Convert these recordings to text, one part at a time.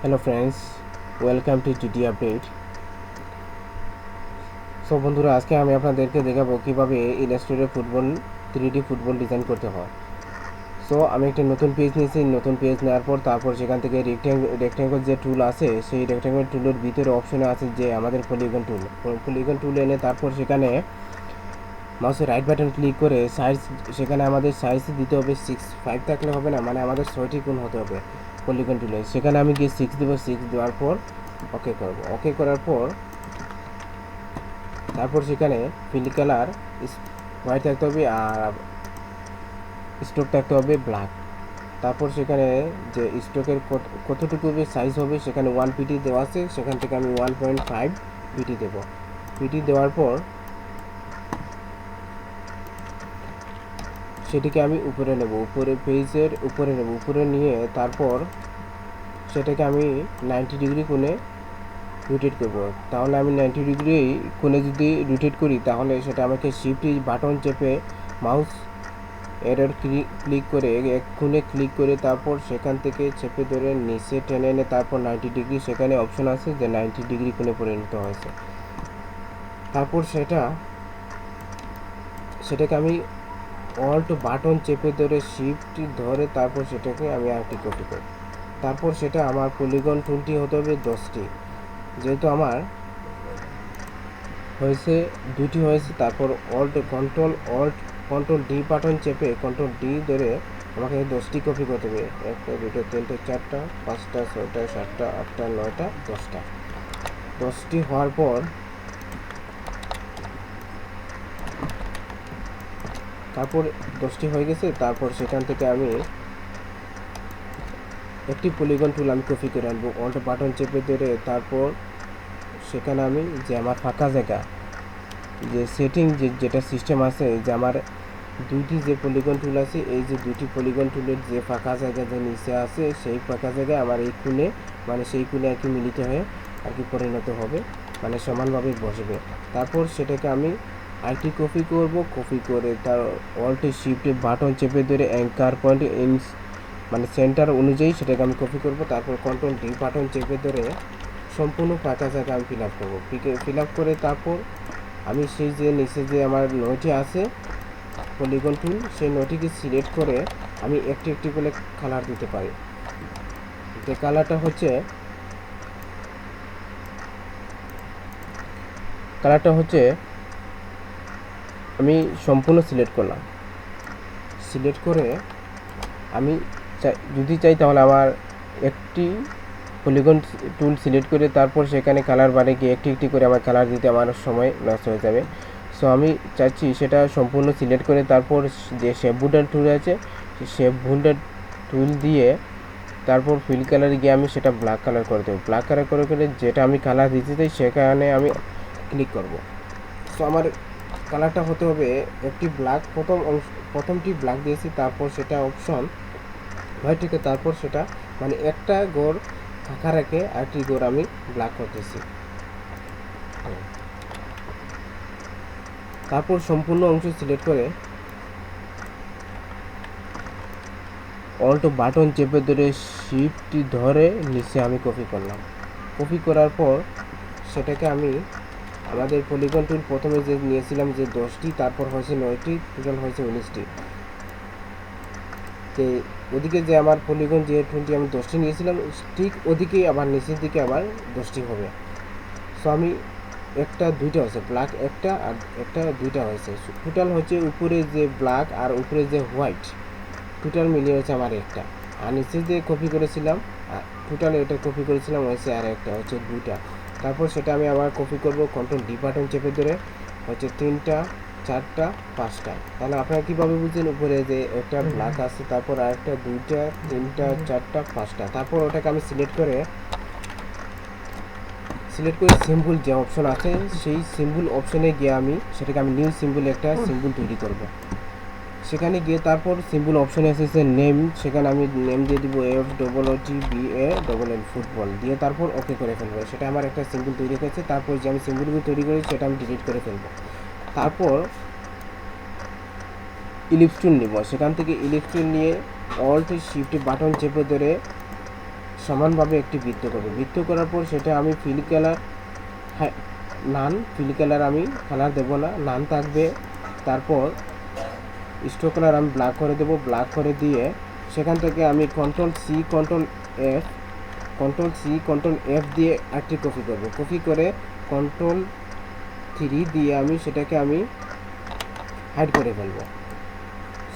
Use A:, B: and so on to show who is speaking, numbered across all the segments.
A: Hello friends, welcome to GD update. So বন্ধুরা, আজকে আমি আপনাদেরকে দেখাবো কীভাবে Illustrator football 3D football design করতে হয়। সো আমি একটা নতুন পেজ নিয়েছি। নতুন পেজ নেওয়ার পর তারপর সেখান থেকে রেক্ট্যাঙ্গল যে টুল আছে, সেই রেক্ট্যাঙ্গল টুলের ভিতরে অপশনে আছে যে আমাদের পলিগন টুল এনে তারপর সেখানে মাউসের রাইট বাটন ক্লিক করে সাইজ, সেখানে আমাদের সাইজ দিতে হবে 6, 5 থাকলে হবে না, মানে আমাদের 6টি কোণ হতে হবে পলিগন টুলে। সেখানে আমি গিয়ে 6 দেবো। 6 দেওয়ার পর ওকে করব। ওকে করার পর তারপর সেখানে ফিল কালার হোয়াইট থাকতে হবে আর স্ট্রোক থাকতে হবে ব্ল্যাক। তারপর সেখানে যে স্ট্রোকের কতটুকু সাইজ হবে সেখানে 1 পিটি দেওয়া আছে, সেখান থেকে আমি 1.5 পিটি দেব। পিটি দেওয়ার পর সেটিকে আমি উপরে নেব, উপরে পেজের উপরে নেব। উপরে নিয়ে তারপর সেটাকে আমি 90 ডিগ্রি কোণে রোটেট করব। তাহলে আমি 90 ডিগ্রি কোণে যদি রোটেট করি তাহলে সেটা আমাকে শিফট বাটন চেপে মাউস এরর ক্লিক করে এক কোণে ক্লিক করে তারপর সেখান থেকে চেপে ধরে নিচে টেনে এনে তারপর 90 ডিগ্রি, সেখানে অপশন আছে যে 90 ডিগ্রি কোণে পরিণত হয়েছে। তারপর সেটাকে আমি অল্ট বাটন চেপে ধরে শিফট ধরে তারপর সেটাকে আমি আরেকটি কপি করি। তারপর সেটা আমার পলিগন টুলটি হতে হবে 10টি। যেহেতু আমার হয়েছে 2টি হয়েছে, তারপর কন্ট্রোল ডি বাটন চেপে কন্ট্রোল ডি ধরে আমাকে 10টি কপি করতে হবে। 1টা 2টা 3টে 4টা 5টা 6টা 7টা 8টা 9টা 10টা। 10টি হওয়ার পর তারপর 10টি হয়ে গেছে। তারপর সেখান থেকে আমি একটি পলিগন টুল আমি কপি করে আনবো, অল্ট বাটন চেপে ধরে তারপর সেখানে আমি যে আমার ফাঁকা জায়গা যে সেটিং যেটা সিস্টেম আছে, যে আমার 2টি যে পলিগন টুল আছে, এই যে 2টি পলিগন টুলের যে ফাঁকা জায়গা যে নিচে আছে সেই ফাঁকা জায়গায় আমার এই কোণে, মানে সেই কোণে আর কি মিলিত হয়ে আর কি পরিণত হবে, মানে সমানভাবে বসবে। তারপর সেটাকে আমি আরেকটি কপি করব। কপি করে তার অল্ট শিফট বাটন চেপে ধরে অ্যাঙ্কার পয়েন্ট মানে সেন্টার অনুযায়ী সেটাকে আমি কপি করব। তারপর কন্ট্রোল ডি বাটন চেপে ধরে সম্পূর্ণ ফাঁকা জায়গা আমি ফিল আপ করবো। ফিল আপ করে তারপর আমি সেই যে নিচে যে আমার নটি আছে পলিগন টুল, সেই নটিকে সিলেক্ট করে আমি একটি একটি করে কালার দিতে পারি। যে কালারটা হচ্ছে আমি সম্পূর্ণ সিলেক্ট করলাম। সিলেক্ট করে আমি যদি চাই তাহলে আমার একটি পলিগন টুল সিলেক্ট করে তারপর সেখানে কালার বারে গিয়ে একটি একটি করে আমার কালার দিতে আমার সময় লস হয়ে যাবে। সো আমি চাচ্ছি সেটা সম্পূর্ণ সিলেক্ট করে তারপর যে শেপ বুল্ডার টুল আছে, শেপ বুল্ডার টুল দিয়ে তারপর ফিল কালারে গিয়ে আমি সেটা ব্ল্যাক কালার করে দেবো। ব্ল্যাক কালার করে যেটা আমি কালার দিতে চাই সেখানে আমি ক্লিক করব। সো আমার কালারটা হতে হবে একটি ব্ল্যাক, প্রথমটি ব্ল্যাক দিয়েছি, তারপর সেটা অপশন হোয়াইট থেকে তারপর সেটা মানে একটা গোর ফাঁকা রেখে আরেকটি গোর আমি ব্ল্যাক করতেছি। তারপর সম্পূর্ণ অংশ সিলেক্ট করে অল্ট বাটন চেপে ধরে শিফট ধরে নিচে আমি কপি করলাম। কপি করার পর সেটাকে আমি আমাদের পলিগন টুল প্রথমে যে নিয়েছিলাম যে 10টি, তারপর হয়েছে 9টি, টোটাল হয়েছে 19টি। তো ওদিকে যে আমার পলিগন যে টুলটি আমি 10টি নিয়েছিলাম, ঠিক ওদিকেই আবার নিচের দিকে আবার 10টি হবে। সো আমি একটা 2টা হয়েছে ব্ল্যাক, একটা আর একটা 2টা হয়েছে। টোটাল হচ্ছে উপরে যে ব্ল্যাক আর উপরে যে হোয়াইট, টোটাল মিলিয়ে হচ্ছে আমার একটা। আর নিচে যে কপি করেছিলাম টোটাল এটা কপি করেছিলাম হয়েছে আর একটা, হচ্ছে 2টা। তারপর সেটা আমি আবার কপি করব, কন্ট্রোল ডি বাটন চেপে ধরে হচ্ছে 3টা 4টা 5টা। তাহলে আপনারা কীভাবে বুঝছেন? উপরে যে একটা ব্ল্যাক আছে, তারপর আরেকটা 2টা 3টা 4টা 5টা। তারপর ওটাকে আমি সিলেক্ট করে সিম্বল যে অপশন আছে সেই সিম্বল অপশনে গিয়ে আমি সেটাকে আমি নিউ সিম্বল একটা সিম্বল তৈরি করব। সেখানে গিয়ে তারপর সিম্বল অপশনে এসেছে নেম, সেখানে আমি নেম দিয়ে দিব FOOTBALL ফুটবল দিয়ে তারপর ওকে করে ফেলবো। সেটা আমার একটা সিম্বল তৈরি হয়েছে। তারপর যে আমি সিম্বলগুলো তৈরি করেছি সেটা আমি ডিলিট করে ফেলবো। তারপর ইলিপস টুল নিব, সেখান থেকে ইলিপস টুল নিয়ে অল্ট শিফট বাটন চেপে ধরে সমানভাবে একটি বৃত্ত করব। বৃত্ত করার পর সেটা আমি ফিল কালার নান, ফিল কালার আমি কালার দেবো না, নান থাকবে। তারপর স্ট্রোক কালার আমি ব্ল্যাক করে দেবো। ব্ল্যাক করে দিয়ে সেখান থেকে আমি কন্ট্রোল সি কন্ট্রোল এফ দিয়ে একটি কপি করব। কপি করে কন্ট্রোল 3 দিয়ে আমি সেটাকে আমি হাইড করে ফেলবো।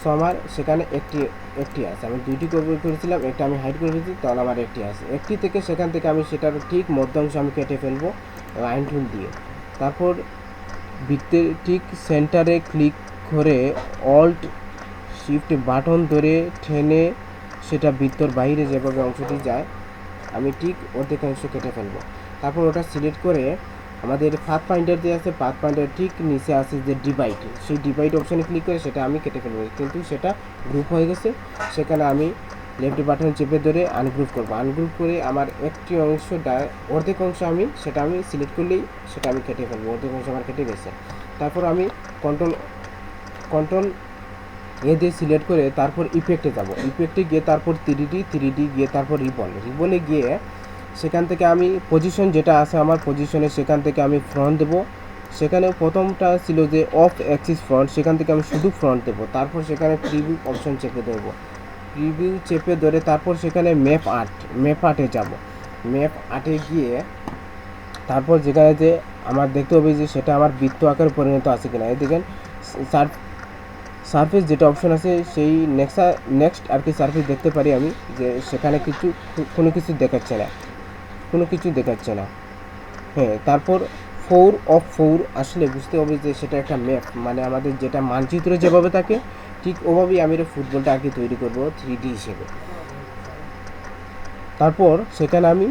A: সো আমার সেখানে একটি আছে, আমি দুইটি কপি করেছিলাম, একটা আমি হাইড করে ফেলছি, তাহলে আমার একটি আছে। একটি থেকে সেখান থেকে আমি সেটার ঠিক মধ্যাংশ আমি কেটে ফেলবো লাইন টুল দিয়ে। তারপর বৃত্তের ঠিক সেন্টারে ক্লিক করে অল্ট শিফট বাটন ধরে টেনে সেটা বৃত্তর বাইরে যেভাবে অংশটি যায় আমি ঠিক অর্ধেক অংশ কেটে ফেলবো। তারপর ওটা সিলেক্ট করে আমাদের পাথ ফাইন্ডার দিয়ে আছে, পাথ ফাইন্ডার ঠিক নিচে আছে যে ডিভাইড, সেই ডিভাইড অপশানে ক্লিক করে সেটা আমি কেটে ফেলবো। কিন্তু সেটা গ্রুপ হয়ে গেছে, সেখানে আমি লেফট বাটন চেপে ধরে আনগ্রুপ করবো। আনগ্রুপ করে আমার একটি অংশ অর্ধেক অংশ সেটা আমি সিলেক্ট করলেই সেটা আমি কেটে ফেলবো, অর্ধেক অংশ আমার কেটে গেছে। তারপর আমি কন্ট্রোল এ দিয়ে সিলেক্ট করে তারপর ইফেক্টে যাব। ইফেক্টে গিয়ে তারপর 3D গিয়ে তারপর রিবনে গিয়ে সেখান থেকে আমি পজিশন যেটা আছে আমার পজিশনে সেখান থেকে আমি ফ্রন্ট দেবো। সেখানে প্রথমটা ছিল যে অফ অ্যাক্সিস ফ্রন্ট, সেখান থেকে আমি শুধু ফ্রন্ট দেবো। তারপর সেখানে প্রিভিউ অপশন চেপে ধরবো, প্রিভিউ চেপে ধরে তারপর সেখানে ম্যাপ আর্টে যাব। ম্যাপ আর্টে গিয়ে তারপর যেখানে যে আমার দেখতে হবে যে সেটা আমার বৃত্ত আকারে পরিণত আছে কিনা। এই দেখেন সারফেস যেটা অপশন আছে সেই নেক্সট আর কি সারফেস দেখতে পারি আমি যে সেখানে কোনো কিছু দেখাচ্ছে না। হ্যাঁ, তারপর 4 আসলে বুঝতে হবে যে সেটা একটা ম্যাপ, মানে আমাদের যেটা মানচিত্র যেভাবে থাকে ঠিক ওভাবেই আমি ফুটবলটা আর কি তৈরি করব 3D হিসেবে। তারপর সেখানে আমি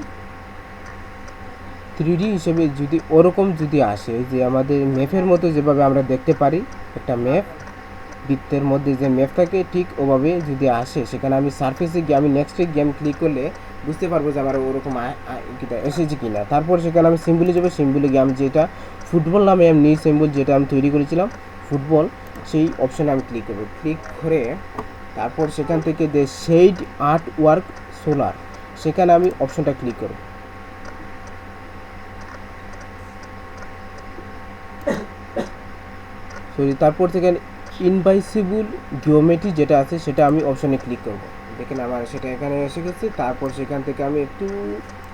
A: 3D হিসেবে যদি ওরকম যদি আসে যে আমাদের ম্যাপের মতো যেভাবে আমরা দেখতে পারি একটা ম্যাপ, বৃত্তের মধ্যে যে ম্যাপ থাকে ঠিক ওভাবে যদি আসে, সেখানে আমি সারফেসে গিয়ে আমি নেক্সটে গেম ক্লিক করলে বুঝতে পারবো যে আমার ওরকম এসেছে কি না। তারপর সেখানে আমি সিম্বলে যাবো, সিম্বলে গিয়ে আমি যেটা ফুটবল নামে আমি নিউ সিম্বল যেটা আমি তৈরি করেছিলাম ফুটবল, সেই অপশানে আমি ক্লিক করবো। ক্লিক করে তারপর সেখান থেকে যে শেড আর্ট ওয়ার্ক সোলার, সেখানে আমি অপশনটা ক্লিক করব। তারপর সেখানে ইনভাইসিবল জিওমেট্রি যেটা আছে সেটা আমি অপশনে ক্লিক করব। দেখেন আমার সেটা এখানে এসে গেছে। তারপর সেখান থেকে আমি একটু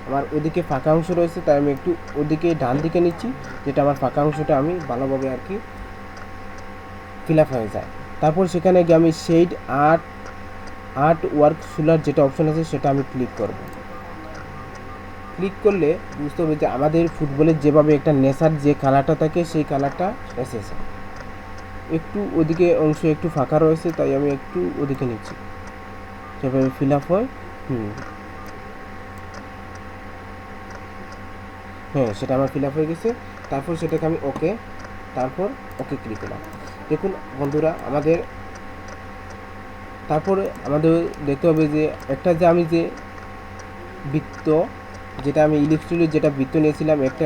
A: আমার ওদিকে ফাঁকা অংশ রয়েছে, তাই আমি একটু ওদিকে ডান দিকে নিচ্ছি, যেটা আমার ফাঁকা অংশটা আমি ভালোভাবে আর কি ফিল আপ হয়ে যায়। তারপর সেখানে গিয়ে আমি শেড আর্ট ওয়ার্ক সোলার যেটা অপশন আছে সেটা আমি ক্লিক করব। ক্লিক করলে বুঝতে হবে যে আমাদের ফুটবলের যেভাবে একটা নেশার যে কালারটা থাকে সেই কালারটা এসেছে। একটু ওদিকে অংশ একটু ফাঁকা রয়েছে, তাই আমি একটু ওদিকে নিচ্ছি, যেভাবে ফিল আপ হয়। হ্যাঁ, সেটা আমার ফিল আপ হয়ে গেছে। তারপর সেটাকে আমি ওকে ক্লিক করলাম। দেখুন বন্ধুরা, তারপরে আমাদের দেখতে হবে যে একটা যে আমি যে বৃত্ত যেটা আমি ইলিপস্টিকের যেটা বৃত্ত নিয়েছিলাম একটা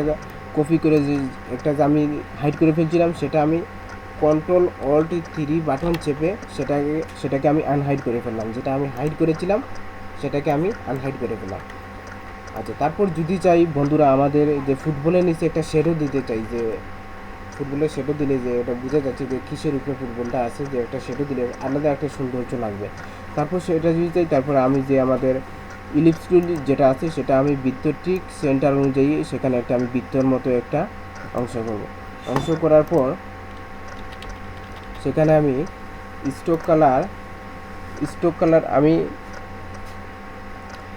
A: কপি করে যে একটা যে আমি হাইড করে ফেলছিলাম, সেটা আমি কন্ট্রোল অল্ট 3 বাটন চেপে সেটাকে আমি আনহাইড করে ফেললাম। যেটা আমি হাইড করেছিলাম সেটাকে আমি আনহাইড করে ফেললাম। আচ্ছা, তারপর যদি চাই বন্ধুরা আমাদের যে ফুটবলের নিচে একটা শেডো দিতে চাই, যে ফুটবলের শেডো দিলে যে এটা বোঝা যাচ্ছে যে কিসের উপরে ফুটবলটা আছে, যে একটা শেডো দিলে আলাদা একটা সৌন্দর্য লাগবে। তারপর সেটা যদি চাই, তারপর আমি যে আমাদের ইলিপস টুল যেটা আছে সেটা আমি বৃত্ত ঠিক সেন্টার অনুযায়ী সেখানে একটা আমি বৃত্তর মতো একটা অংশ করব। অংশ করার পর সেখানে আমি স্ট্রোক কালার আমি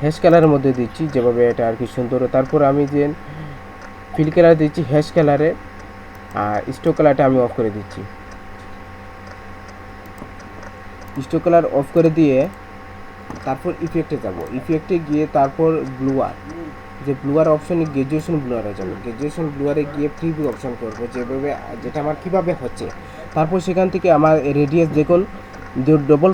A: হ্যাশ কালারের মধ্যে দিচ্ছি, যেভাবে এটা আর কি সুন্দর। তারপর আমি যে ফিল কালার দিচ্ছি হ্যাশ কালারে, আর স্ট্রোক কালারটা আমি অফ করে দিচ্ছি। স্ট্রোক কালার অফ করে দিয়ে তারপর ইফেক্টে যাব। ইফেক্টে গিয়ে তারপর ব্লুয়ার অপশনে গ্রাজুয়েশন ব্লুয়ারে যাব। গ্রাজুয়েশন ব্লুয়ারে গিয়ে প্রিভিউ অপশন করব, যেটা আমার কীভাবে হচ্ছে। তারপর সেখান থেকে আমার রেডিয়াস দেখুন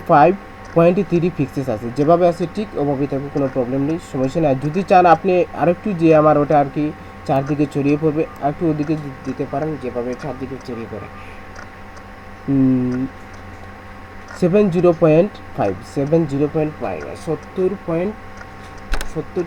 A: 5.3 পিক্সেলস আছে, যেভাবে আছে ঠিক ওভাবেই থাকবে, কোনো প্রবলেম নেই, সমস্যা নেই। যদি চান আপনি আরেকটু যে আমার ওটা আর কি চারদিকে ছড়িয়ে পড়বে, আরেকটু ওদিকে দিতে পারেন, যেভাবে চারদিকে ছড়িয়ে পড়ে। 70.5 70.5 70